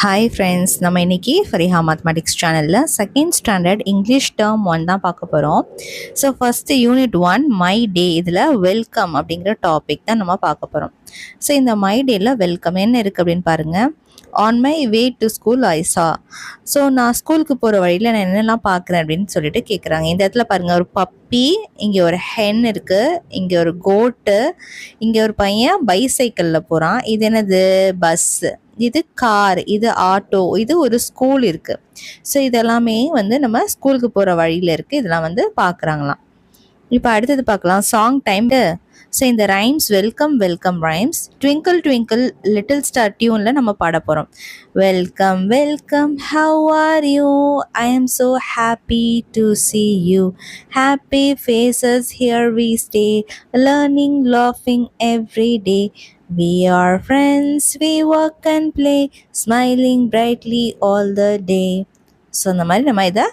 Hi friends, நம்ம இன்றைக்கி Fariha mathematics சேனலில் செகண்ட் ஸ்டாண்டர்ட் இங்கிலீஷ் டேர்ம் 1 தான் பார்க்க போகிறோம். So first unit 1 my day, இதில் வெல்கம் அப்படிங்கிற டாபிக் தான் நம்ம பார்க்க போகிறோம். ஸோ இந்த மை டேயில் வெல்கம் என்ன இருக்குது அப்படின்னு பாருங்கள். On my way to school ஐ சா. ஸோ நான் ஸ்கூலுக்கு போகிற வழியில் நான் என்னெல்லாம் பார்க்குறேன் அப்படின்னு சொல்லிட்டு கேட்குறாங்க. இந்த இடத்துல பாருங்கள், ஒரு பப்பி, இங்கே ஒரு ஹென் இருக்குது, இங்கே ஒரு கோட்டு, இங்கே ஒரு பையன் பைசைக்கிளில் போகிறான். இது என்னது? பஸ்ஸு. இது கார், இது ஆட்டோ, இது ஒரு ஸ்கூல் இருக்குது. ஸோ இதெல்லாமே நம்ம ஸ்கூலுக்கு போகிற வழியில் இருக்குது. இதெல்லாம் பார்க்குறாங்களாம். இப்போ அடுத்தது பார்க்கலாம், சாங் டைம். ஸோ இந்த rhymes welcome welcome rhymes. Twinkle twinkle little star டியூனில் நம்ம பாட போகிறோம். Welcome welcome, how are you, I am so happy to see you, happy faces here we stay, learning laughing every day, we are friends, we work and play, smiling brightly all the day. So இந்த மாதிரி நம்ம இதை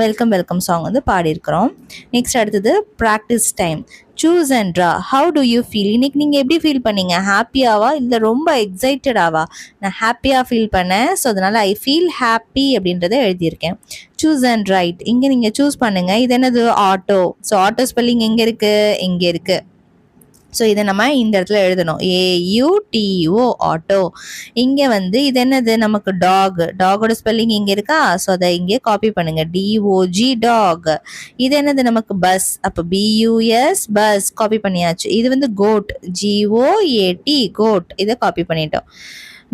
welcome welcome song பாடியிருக்கிறோம். Next அடுத்தது practice time. Choose and draw. How to you feel? இன்னைக்கு நீங்கள் எப்படி feel பண்ணீங்க? ஹாப்பியாவா இல்லை ரொம்ப எக்ஸைட்டடாவா? நான் ஹாப்பியாக ஃபீல் பண்ணேன். ஸோ அதனால் ஐ ஃபீல் ஹாப்பி அப்படின்றத எழுதியிருக்கேன். Choose and write. இங்கே நீங்கள் சூஸ் பண்ணுங்கள். இது என்னது? ஆட்டோ. ஸோ ஆட்டோ ஸ்பெல்லிங் எங்கே இருக்குது? இங்கே இருக்குது. ஸோ இதை நம்ம இந்த இடத்துல எழுதணும். AUTO, auto. இங்கே இது என்னது? நமக்கு டாக். டாகோட ஸ்பெல்லிங் இங்கே இருக்கா? ஸோ அதை இங்கே காப்பி பண்ணுங்கள். DOG, dog. இது என்னது? நமக்கு பஸ். அப்போ BUS, பஸ். காப்பி பண்ணியாச்சு. இது கோட். GOAT, goat. இதை காப்பி பண்ணிட்டோம்.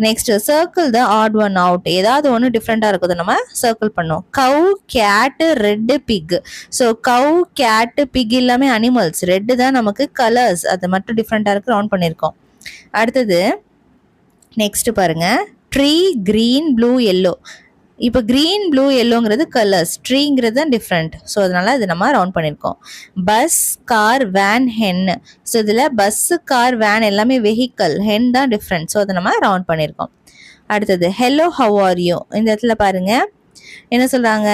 Next circle the odd one out. ஏதாவது ஒன்று டிஃப்ரெண்டாக இருக்குது நம்ம சர்க்கிள் பண்ணோம். கவ், கேட்டு, ரெட்டு, பிக். ஸோ கவ், கேட்டு, பிக் எல்லாமே அனிமல்ஸ். ரெட்டு தான் நமக்கு கலர்ஸ், அது மட்டும் டிஃப்ரெண்டாக இருக்குது, ரவுண்ட் பண்ணியிருக்கோம். அடுத்தது நெக்ஸ்ட் பாருங்க, ட்ரீ, க்ரீன், ப்ளூ, எல்லோ. இப்போ க்ரீன், ப்ளூ, எல்லோங்கிறது கலர்ஸ், ட்ரீங்கிறது தான் டிஃப்ரெண்ட். ஸோ அதனால் இது நம்ம ரவுண்ட் பண்ணியிருக்கோம். Bus, car, van, hen. So இதில் பஸ்ஸு, கார், வேன் எல்லாமே வெஹிக்கல், ஹென் தான் டிஃப்ரெண்ட். ஸோ அதை நம்ம ரவுண்ட் பண்ணியிருக்கோம். அடுத்தது ஹெலோ, ஹவ் ஆர் யூ. இந்த இடத்துல பாருங்கள் என்ன சொல்கிறாங்க.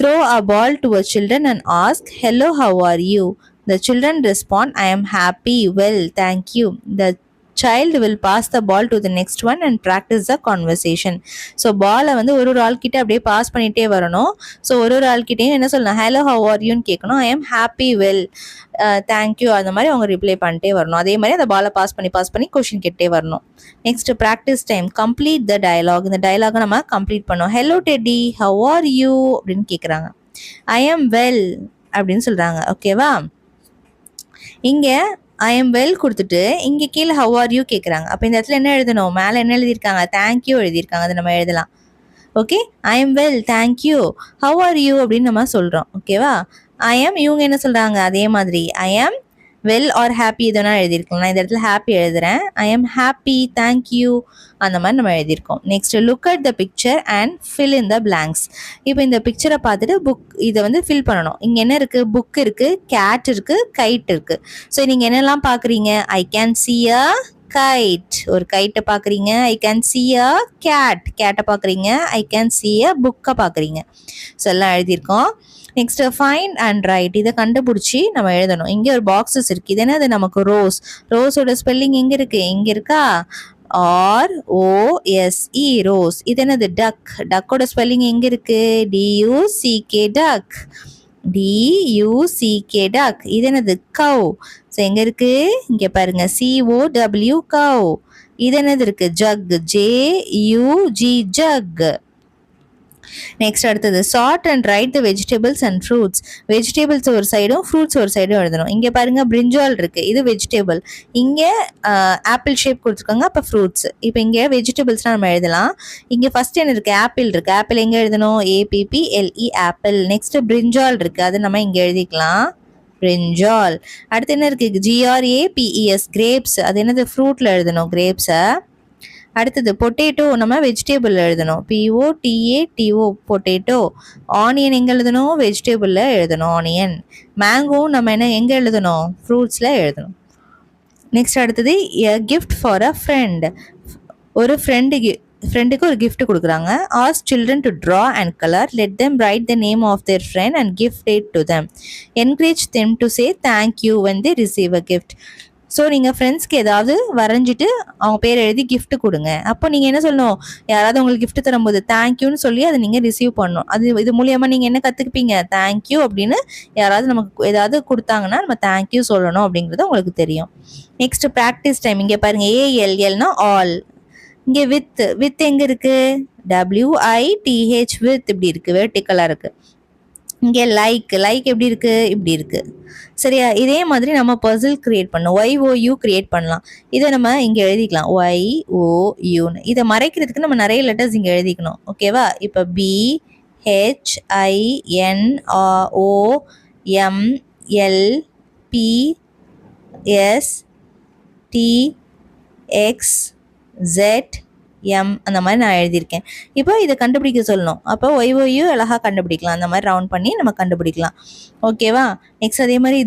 Throw a ball to a children and ask hello, how are you. The children respond, I am happy, well, thank you. The child will pass the ball to the next one and practice the conversation. So பாலை ஒரு ஆள்கிட்ட அப்படியே pass பண்ணிகிட்டே வரணும். So ஒரு ஆள்கிட்டையும் என்ன சொல்லணும்? Hello, how are யூன்னு கேட்கணும். I am happy, well, thank you, அந்த மாதிரி அவங்க ரிப்ளை பண்ணிட்டே வரணும். அதே மாதிரி அந்த பாலை பாஸ் பண்ணி கொஷின் கேட்டே வரணும். Next practice time. Complete the dialogue. இந்த டயலாகை நம்ம கம்ப்ளீட் பண்ணோம். Hello teddy, how are you அப்படின்னு கேட்குறாங்க. ஐ எம் வெல் அப்படின்னு சொல்கிறாங்க. ஓகேவா? இங்கே ஐ எம் வெல் கொடுத்துட்டு இங்கே கீழே ஹவ் ஆர் யூ கேட்குறாங்க. அப்போ இந்த இடத்துல என்ன எழுதணும்? மேலே என்ன எழுதியிருக்காங்க? தேங்க்யூ எழுதியிருக்காங்க. அதை நம்ம எழுதலாம். Okay, I am well, thank you. Have are you அப்படின்னு நம்ம சொல்கிறோம். ஓகேவா? ஐ எம், இவங்க என்ன சொல்கிறாங்க? அதே மாதிரி I am well are happy எதுனா எழுதியிருக்கலாம். நான் இந்த இடத்துல ஹாப்பி எழுதுகிறேன். ஐ எம் ஹாப்பி, தேங்க்யூ, அந்த மாதிரி நம்ம எழுதியிருக்கோம். Next look at the picture and fill in the blanks. இப்போ இந்த பிக்சரை பார்த்துட்டு இதை ஃபில் பண்ணணும். இங்கே என்ன இருக்குது? புக் இருக்குது, கேட் இருக்குது, கைட் இருக்குது. ஸோ நீங்கள் என்னெல்லாம் பார்க்குறீங்க? I can see a kite, ஒரு கைட்டை பார்க்குறீங்க. I can see a cat, கேட்டை பார்க்குறீங்க. ஐ கேன் see a புக்கை பார்க்குறீங்க. ஸோ எல்லாம் எழுதியிருக்கோம். Next find and right. இதை கண்டுபிடிச்சி நம்ம எழுதணும். இங்கே ஒரு பாக்ஸஸ் இருக்குது. இது என்னது? நமக்கு ரோஸ். ரோஸோட ஸ்பெல்லிங் எங்கே இருக்குது? இங்கே இருக்கா? ROSE, rose. இது என்னது? டக். டக்கோட ஸ்பெல்லிங் எங்கே இருக்குது? DUCK, டக். DUCK, டக். இது என்னது? கவ். ஸோ எங்கே இருக்குது? இங்கே பாருங்க, COW, கவ். இது என்னது இருக்குது? ஜக். JUG, jug. நெக்ஸ்ட் அடுத்தது chart and write the vegetables and fruits. Vegetables ஒரு சைடும் ஃப்ரூட்ஸ் ஒரு சைடும் எழுதணும். இங்கே பாருங்க, பிரிஞ்சால் இருக்குது, இது வெஜிடபிள். இங்கே ஆப்பிள் ஷேப் கொடுத்துருக்காங்க, அப்போ ஃப்ரூட்ஸ். இப்போ இங்கே வெஜிடபிள்ஸ்லாம் நம்ம எழுதலாம். இங்கே ஃபர்ஸ்ட் என்ன இருக்குது? ஆப்பிள் இருக்குது. ஆப்பிள் எங்கே எழுதணும்? APPLE, apple. நெக்ஸ்ட் பிரிஞ்சால் இருக்குது, அது நம்ம இங்கே எழுதிக்கலாம், பிரிஞ்சால். அடுத்து என்ன இருக்குது? GRAPES, grapes. அது என்னது? ஃப்ரூட்டில் எழுதணும், கிரேப்ஸை. அடுத்தது பொட்டேட்டோ, நம்ம வெஜிடேபிள் எழுதணும், POTATO, பொட்டேட்டோ. ஆனியன் எங்கே எழுதணும்? வெஜிடேபிளில் எழுதணும், ஆனியன். மேங்கோ நம்ம எங்கே எழுதணும்? ஃப்ரூட்ஸில் எழுதணும். நெக்ஸ்ட் அடுத்தது a gift for a friend. ஒரு ஃப்ரெண்டுக்கு ஒரு கிஃப்ட் கொடுக்குறாங்க. Ask children to draw and colour, let them write the name of their friend and gift it to them, encourage them to say thank you when they receive a gift. So நீங்கள் ஃப்ரெண்ட்ஸ்க்கு ஏதாவது வரைஞ்சிட்டு அவங்க பேர் எழுதி gift கொடுங்க. அப்போ நீங்கள் என்ன சொல்லணும், யாராவது உங்களுக்கு gift தரும்போது தேங்க்யூன்னு சொல்லி அதை நீங்கள் ரிசீவ் பண்ணணும். இது மூலியமாக நீங்கள் என்ன கற்றுக்குப்பீங்க, தேங்க்யூ அப்படின்னு யாராவது நமக்கு ஏதாவது கொடுத்தாங்கன்னா நம்ம தேங்க்யூ சொல்லணும் அப்படிங்கிறது உங்களுக்கு தெரியும். Next practice time. இங்கே பாருங்க, ALLனா ஆல். இங்கே வித் எங்கே இருக்கு, WITH வித் இப்படி இருக்கு, வெர்டிக்கலாக இருக்கு. இங்கே லைக் எப்படி இருக்கு, இப்படி இருக்கு. சரியா, இதே மாதிரி நம்ம பசில் கிரியேட் பண்ணோம், YOU கிரியேட் பண்ணலாம். இதை நம்ம இங்கே எழுதிக்கலாம், YOUன்னு. இதை மறைக்கிறதுக்கு நம்ம நிறைய லெட்டர்ஸ் இங்கே எழுதிக்கணும். ஓகேவா, இப்போ BHINOOMLPSTXZM அந்த மாதிரி நான் எழுதியிருக்கேன். இப்போ இதை கண்டுபிடிக்க சொல்லணும். அப்போ YOU அழகாக கண்டுபிடிக்கலாம், அந்த மாதிரி ரவுண்ட் பண்ணி நம்ம கண்டுபிடிக்கலாம். ஓகேவா, நெக்ஸ்ட் அதே மாதிரி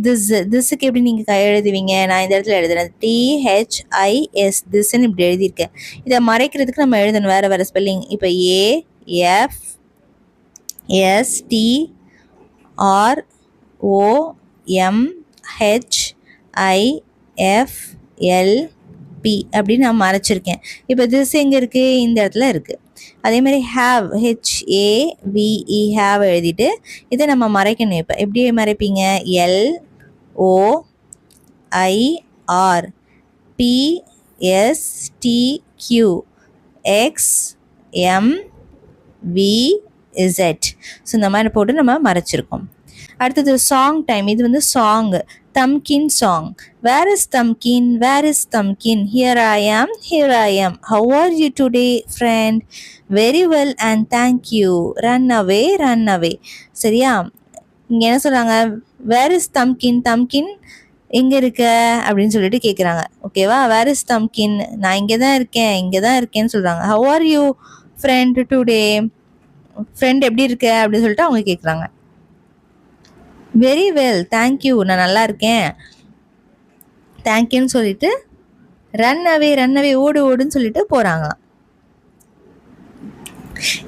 திஸ்ஸுக்கு எப்படி நீங்கள் எழுதுவீங்க, நான் இந்த இடத்துல எழுதுறேன் THIS, திஸ்ன்னு இப்படி எழுதியிருக்கேன். இதை மறைக்கிறதுக்கு நம்ம எழுதணும் வேறு வேறு ஸ்பெல்லிங். இப்போ AFSTROMHIFLP அப்படின்னு நான் மறைச்சிருக்கேன். இப்போ திஸ் எங்கே இருக்குது, இந்த இடத்துல இருக்குது. அதே மாதிரி ஹேவ், HAVE ஹேவ் எழுதிட்டு இதை நம்ம மறைக்கணும். இப்போ எப்படி மறைப்பீங்க, LOIRPSTQXMVZ. ஸோ இந்த மாதிரி போட்டு நம்ம மறைச்சிருக்கோம். அடுத்தது சாங் டைம். இது வந்து song, thumbkin song. Where is thumbkin, where is thumbkin, here I am, here I am, how are you today friend, very well and thank you, run away, run away. சரியா, இங்கே என்ன சொல்கிறாங்க, வேர் இஸ் தம்கின், தம்கின் எங்கே இருக்க அப்படின்னு சொல்லிட்டு கேட்குறாங்க. ஓகேவா, வேர் இஸ் தம்கின், நான் இங்கே தான் இருக்கேன்னு சொல்கிறாங்க. Have are you friend today, friend எப்படி இருக்க அப்படின்னு சொல்லிட்டு அவங்க கேட்குறாங்க. வெரி வெல், தேங்க்யூ, நான் நல்லா இருக்கேன், தேங்க்யூன்னு சொல்லிட்டு ரன் அவே, ஓடுன்னு சொல்லிட்டு போகிறாங்களாம்.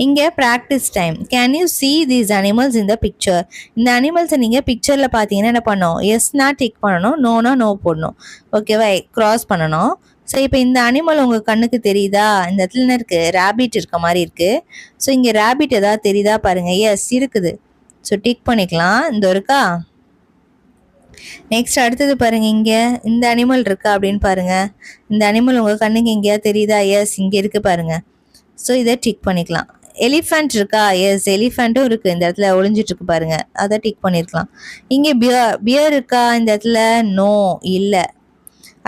இங்கே practice time. Can you see these animals in the picture. இந்த அனிமல்ஸை நீங்கள் பிக்சரில் பார்த்தீங்கன்னா என்ன பண்ணணும், எஸ்னா டிக் பண்ணணும், நோனா நோ போடணும். ஓகேவா, க்ராஸ் பண்ணணும். ஸோ இப்போ இந்த அனிமல் உங்கள் கண்ணுக்கு தெரியுதா, இந்த இடத்துல என்ன இருக்குது, ரேபிட் இருக்க மாதிரி இருக்குது. ஸோ இங்கே ரேபிட் ஏதாவது தெரியுதா பாருங்கள், எஸ் இருக்குது. ஸோ டிக் பண்ணிக்கலாம், இந்த இருக்கா. நெக்ஸ்ட் அடுத்தது பாருங்கள், இங்கே இந்த அனிமல் இருக்கா அப்படின்னு பாருங்கள். இந்த அனிமல் உங்கள் கண்ணுக்கு எங்கேயா தெரியுதா, எஸ் இங்கே இருக்குது பாருங்கள். ஸோ இதை டிக் பண்ணிக்கலாம். எலிஃபண்ட் இருக்கா, எஸ் எலிஃபண்ட்டும் இருக்குது, இந்த இடத்துல ஒளிஞ்சிட்ருக்கு பாருங்கள், அதை டிக் பண்ணியிருக்கலாம். இங்கே பியர் இருக்கா இந்த இடத்துல, நோ இல்லை.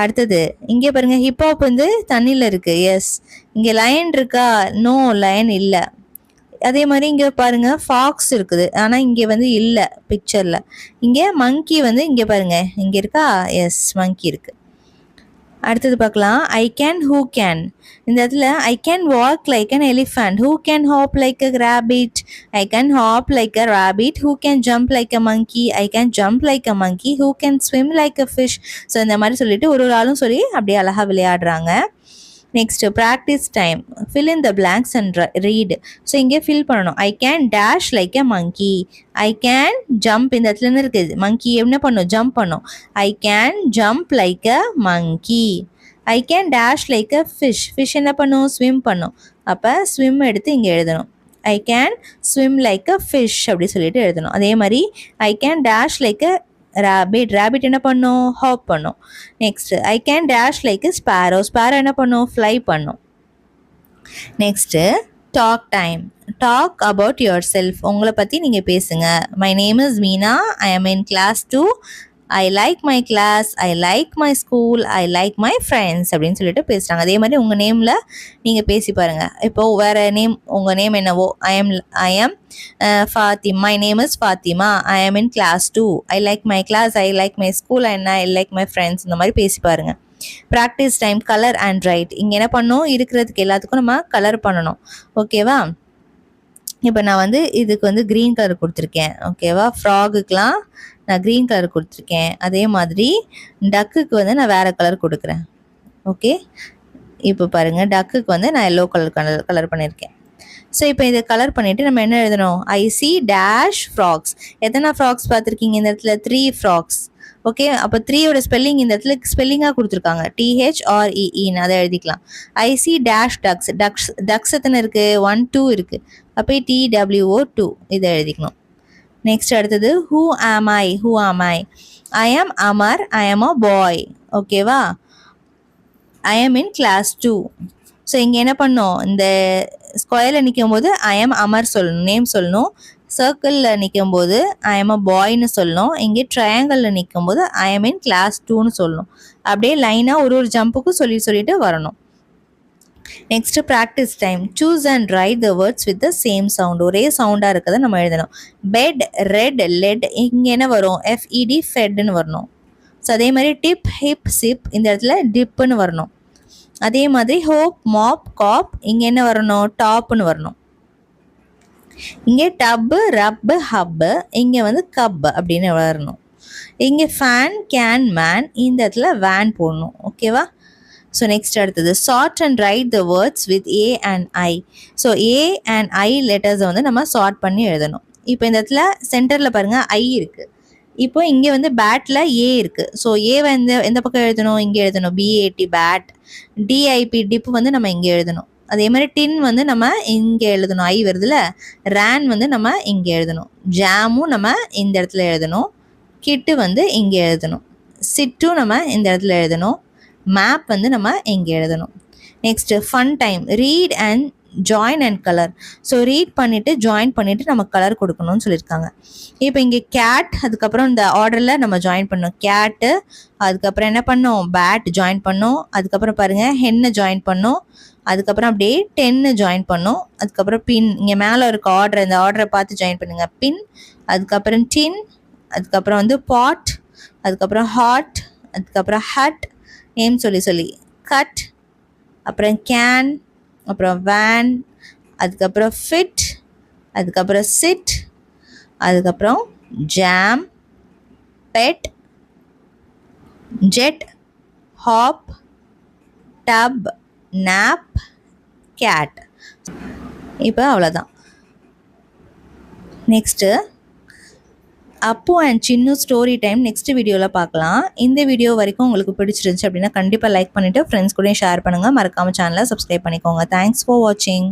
அடுத்தது இங்கே பாருங்கள், ஹிப்ஹாப் வந்து தண்ணியில் இருக்குது, எஸ். இங்கே லயன் இருக்கா, நோ லயன் இல்லை. அதே மாதிரி இங்கே பாருங்கள், ஃபாக்ஸ் இருக்குது, ஆனால் இங்கே வந்து இல்லை பிக்சரில். இங்கே மங்கி வந்து இங்கே பாருங்கள், இங்கே இருக்கா, எஸ் மங்கி இருக்குது. அடுத்தது பார்க்கலாம், ஐ கேன், ஹூ கேன். இந்த இடத்துல I can walk like an elephant, who can hop like a rabbit, I can hop like a rabbit, who can jump like a monkey, I can jump like a monkey, who can swim like a fish. So இந்த மாதிரி சொல்லிட்டு ஒரு ஆளும் சொல்லி அப்படியே அழகாக விளையாடுறாங்க. Next practice time. Fill in the blanks and read. So இங்கே ஃபில் பண்ணணும். I can dash like a monkey, I can jump, இந்த இடத்துல இருந்து இருக்குது மங்கி என்ன பண்ணும், ஜம்ப் பண்ணும். I can jump like a monkey. I can dash like a fish, fish என்ன பண்ணும், ஸ்விம் பண்ணும். அப்போ ஸ்விம் எடுத்து இங்கே எழுதணும். I can swim like a fish அப்படி சொல்லிட்டு எழுதணும். அதே மாதிரி I can dash like a rabbit என்ன பண்ணும், ஹாப் பண்ணும். Next I can dash like sparrow என்ன பண்ணும், ஃப்ளை பண்ணும். Next talk time. Talk about your self. உங்களை பற்றி நீங்கள் பேசுங்க. My name is Meena, I am in class 2, I like my class, I like my school, I like my friends அப்படின்னு சொல்லிட்டு பேசுகிறாங்க. அதே மாதிரி உங்கள் நேமில் நீங்கள் பேசி பாருங்கள். இப்போது வேறு நேம், உங்கள் நேம் என்னவோ, I am Fathima, my name is Fathima, I am in class 2, I like my class, I like my school and I like my friends. இந்த மாதிரி பேசி பாருங்கள். Practice time. Colour and write. இங்கே என்ன பண்ணணும், இருக்கிறதுக்கு எல்லாத்துக்கும் நம்ம கலர் பண்ணணும். ஓகேவா, இப்போ நான் வந்து இதுக்கு வந்து க்ரீன் கலர் கொடுத்துருக்கேன். ஓகேவா, ஃப்ராகுக்கெலாம் நான் க்ரீன் கலர் கொடுத்துருக்கேன். அதே மாதிரி டக்குக்கு வந்து நான் வேறு கலர் கொடுக்குறேன். ஓகே, இப்போ பாருங்கள், டக்குக்கு வந்து நான் எல்லோ கலர் பண்ணியிருக்கேன். ஸோ இப்போ இதை கலர் பண்ணிவிட்டு நம்ம என்ன எழுதணும், ஐ சி டேஷ் ஃப்ராக்ஸ். எத்தனை ஃப்ராக்ஸ் பார்த்துருக்கீங்க இந்த இடத்துல, 3 ஃப்ராக்ஸ். ஓகே, அப்போ 3யோட ஸ்பெல்லிங் இந்த இடத்துல ஸ்பெல்லிங்காக கொடுத்துருக்காங்க, THREEன்னு அதை எழுதிக்கலாம். I see dash ducks. Ducks எத்தனை இருக்குது? 1 2 இருக்குது. அப்போ TWO2 இதை எழுதிக்கணும். நெக்ஸ்ட் அடுத்தது who am I? I am Amar. I am a boy. ஓகேவா? I am in class 2. So இங்கே என்ன பண்ணோம், இந்த ஸ்கொயரில் நிற்கும் போது I am Amar சொல்லணும், நேம் சொல்லணும். சர்க்கிளில் நிற்கும் போது I am a boyன்னு சொல்லணும். இங்கே ட்ரையாங்கிளில் நிற்கும் போது I am in class 2ன்னு சொல்லணும். அப்படியே லைனாக ஒரு ஜம்புக்கும் சொல்லிட்டு வரணும். Next practice time. Choose and write the words with the same sound. ஒரே சவுண்டாக இருக்கிறத நம்ம எழுதணும். பெட், ரெட், லெட், இங்கே என்ன வரும்? FED, ஃபெட்னு வரணும். ஸோ அதே மாதிரி டிப், ஹிப், சிப், இந்த இடத்துல டிப்புன்னு வரணும். அதே மாதிரி ஹோப், மாப், காப், இங்கே என்ன வரணும்? டாப்னு வரணும். இங்கே டப்பு, ரப்பு, ஹப்பு, இங்கே வந்து கப் அப்படின்னு வரணும். இங்கே ஃபேன், கேன், மேன், இந்த இடத்துல வேன் போடணும். ஓகேவா? ஸோ நெக்ஸ்ட் அடுத்தது chart and write the words with A and I. So A and I லெட்டர்ஸை வந்து நம்ம சார்ட் பண்ணி எழுதணும். இப்போ இந்த இடத்துல சென்டரில் பாருங்கள் I இருக்குது. இப்போ இங்கே வந்து பேட்டில் A இருக்குது. ஸோ ஏவை எந்த பக்கம் எழுதணும்? இங்கே எழுதணும். BAT bad. DIP டிப் வந்து நம்ம இங்கே எழுதணும். அதே மாதிரி டின் வந்து நம்ம இங்கே எழுதணும், I வருதுல. ரேன் வந்து நம்ம இங்கே எழுதணும். ஜாமும் நம்ம இந்த இடத்துல எழுதணும். கிட்டு வந்து இங்கே எழுதணும். சிட்டும் நம்ம இந்த இடத்துல எழுதணும். மேப் வந்து நம்ம இங்கே எழுதணும். Next fun time. Read and join and colour. So read பண்ணிவிட்டு ஜாயின் பண்ணிவிட்டு நம்ம கலர் கொடுக்கணும்னு சொல்லியிருக்காங்க. இப்போ இங்கே கேட், அதுக்கப்புறம் இந்த ஆர்டரில் நம்ம ஜாயின் பண்ணோம். கேட்டு, அதுக்கப்புறம் என்ன பண்ணோம்? பேட் ஜாயின் பண்ணோம். அதுக்கப்புறம் பாருங்கள் ஹென்னை ஜாயின் பண்ணோம். அதுக்கப்புறம் அப்படியே 10 ஜாயின் பண்ணோம். அதுக்கப்புறம் பின், இங்கே மேலே இருக்க ஆர்டர், இந்த ஆர்டரை பார்த்து ஜாயின் பண்ணுங்கள். பின், அதுக்கப்புறம் டின், அதுக்கப்புறம் வந்து பாட், அதுக்கப்புறம் ஹாட், அதுக்கப்புறம் ஹட், நேம் சொல்லி கட், அப்புறம் கேன், அப்புறம் வேன், அதுக்கப்புறம் ஃபிட், அதுக்கப்புறம் சிட், அதுக்கப்புறம் jam, bed, jet, hop, tub, nap, cat. இப்போ அவ்வளோதான். Next Appu and Chinnu story time next வீடியோவில் பார்க்கலாம். இந்த வீடியோ வரைக்கும் உங்களுக்கு பிடிச்சிருந்துச்சு அப்படின்னா கண்டிப்பாக லைக் பண்ணிவிட்டு ஃப்ரெண்ட்ஸ் கூடயும் ஷேர் பண்ணுங்கள். மறக்காமல் சேனலை சப்ஸ்கிரைப் பண்ணிக்கோங்க. தேங்க்ஸ் ஃபார் வாட்சிங்.